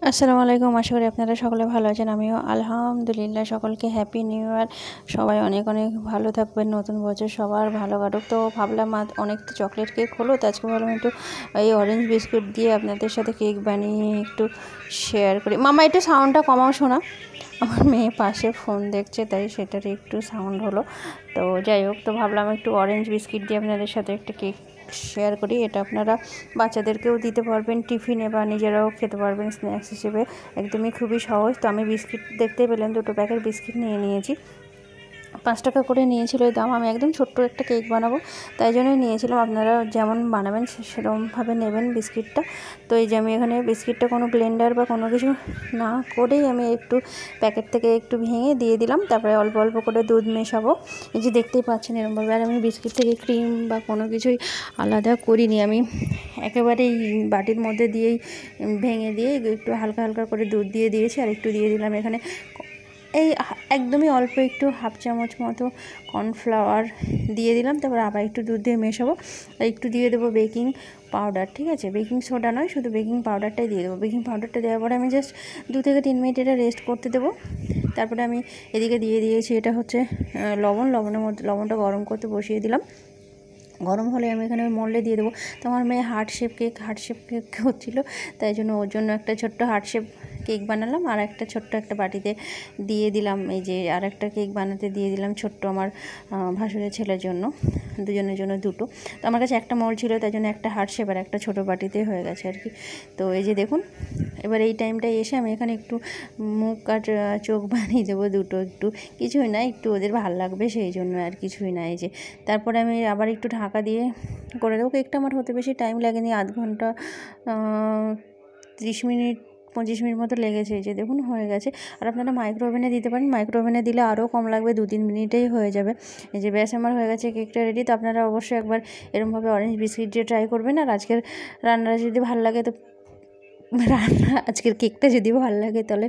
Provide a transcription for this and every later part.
আসসালামু আলাইকুম। আশা করি আপনারা সকলে ভালো আছেন। আমিও আলহামদুলিল্লাহ। সকলকে হ্যাপি নিউ ইয়ার। সবাই অনেক অনেক ভালো থাকবেন। নতুন বছর সবার ভালো কাটুক। তো ভাবলাম অনেক তো চকলেট কেক হলো, তো আজকে ভাবলাম একটু এই অরেঞ্জ বিস্কুট দিয়ে আপনাদের সাথে কেক বানিয়ে একটু শেয়ার করি। মামা একটু সাউন্ডটা কমাও শোনা। আমার মেয়ে পাশে ফোন দেখছে, তাই সেটার একটু সাউন্ড হলো। তো যাই হোক, তো ভাবলাম একটু অরেঞ্জ বিস্কিট দিয়ে আপনাদের সাথে একটা কেক শেয়ার করি। এটা আপনারা বাচ্চাদেরকেও দিতে পারবেন টিফিনে, বা নিজেরাও খেতে পারবেন স্ন্যাক্স হিসেবে। একদমই খুবই সহজ। তো আমি বিস্কিট দেখতেই পেলেন, 2 প্যাকেট বিস্কিট নিয়ে নিয়েছি। 5 টাকা করে নিয়েছিল এই দাম। আমি একদম ছোট্ট একটা কেক বানাবো, তাই জন্যই নিয়েছিলাম। আপনারা যেমন বানাবেন সেরকমভাবে নেবেন বিস্কিটটা। তো এই যে আমি এখানে বিস্কিটটা কোনো ব্লেন্ডার বা কোনো কিছু না করেই আমি একটু প্যাকেট থেকে একটু ভেঙে দিয়ে দিলাম। তারপরে অল্প অল্প করে দুধ মেশাবো। এই যে দেখতেই পাচ্ছেন এরকমভাবে। আর আমি বিস্কিট থেকে ক্রিম বা কোনো কিছুই আলাদা করিনি। আমি একেবারেই বাটির মধ্যে দিয়েই ভেঙে দিয়ে একটু হালকা হালকা করে দুধ দিয়ে দিয়েছি। আর একটু দিয়ে দিলাম এখানে এই একদমই অল্প একটু হাফ চামচ মতো কর্নফ্লাওয়ার দিয়ে দিলাম। তারপর আবার একটু দুধ দিয়ে মেশাবো। আর একটু দিয়ে দেবো বেকিং পাউডার, ঠিক আছে? বেকিং সোডা নয়, শুধু বেকিং পাউডারটাই দিয়ে দেবো। বেকিং পাউডারটা দেওয়ার পরে আমি জাস্ট 2 থেকে 3 মিনিট এটা রেস্ট করতে দেবো। তারপরে আমি এদিকে দিয়ে দিয়েছি, এটা হচ্ছে লবণটা গরম করতে বসিয়ে দিলাম। গরম হলে আমি এখানে মোল্ডে দিয়ে দেবো। তো আমার মেয়ে হার্ট শেপ কেক হচ্ছিলো, তাই জন্য ওর জন্য একটা ছোট্ট হার্ট শেপ কেক বানালাম। আর একটা ছোট্ট একটা বাটিতে দিয়ে দিলাম। এই যে আর একটা কেক বানাতে দিয়ে দিলাম ছোট্ট আমার ভাসুরের ছেলের জন্য, দুজনের জন্য দুটো। তো আমার কাছে একটা মোল্ড ছিল, তাই জন্য একটা হার্ট শেপ আর একটা ছোটো বাটিতে হয়ে গেছে আর কি। তো এই যে দেখুন, এবার এই টাইমটায় এসে আমি এখানে একটু মুখ আর চোখ বানিয়ে দেবো দুটো। একটু কিছুই না, একটু ওদের ভালো লাগবে সেই জন্য, আর কিছুই না। এই যে তারপরে আমি আবার একটু ঢাকা দিয়ে করে দেবো। কেকটা আমার হতে বেশি টাইম লাগেনি, আধ ঘন্টা 30 মিনিট 25 মিনিট মতো লেগেছে। এই যে দেখুন হয়ে গেছে। আর আপনারা মাইক্রো ওভেনে দিতে পারেন। মাইক্রো ওভেনে দিলে আরও কম লাগবে, 2-3 মিনিটেই হয়ে যাবে। এই যে ব্যাস আমার হয়ে গেছে কেকটা রেডি। তো আপনারা অবশ্যই একবার এরকমভাবে অরেঞ্জ বিস্কিট দিয়ে ট্রাই করবেন। আর আজকের রান্নাটা যদি ভালো লাগে, তো আজকের কেকটা যদি ভালো লাগে, তাহলে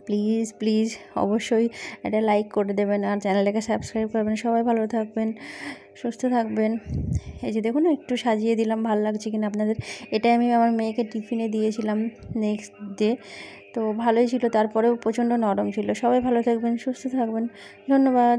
প্লিজ প্লিজ অবশ্যই এটা লাইক করে দেবেন আর চ্যানেলটাকে সাবস্ক্রাইব করবেন। সবাই ভালো থাকবেন, সুস্থ থাকবেন। এই যে দেখুন একটু সাজিয়ে দিলাম, ভালো লাগছে কিনা আপনাদের। এটাই আমি আমার মেয়েকে টিফিনে দিয়েছিলাম নেক্সট ডে। তো ভালোই ছিল, তারপরেও প্রচণ্ড নরম ছিল। সবাই ভালো থাকবেন, সুস্থ থাকবেন। ধন্যবাদ।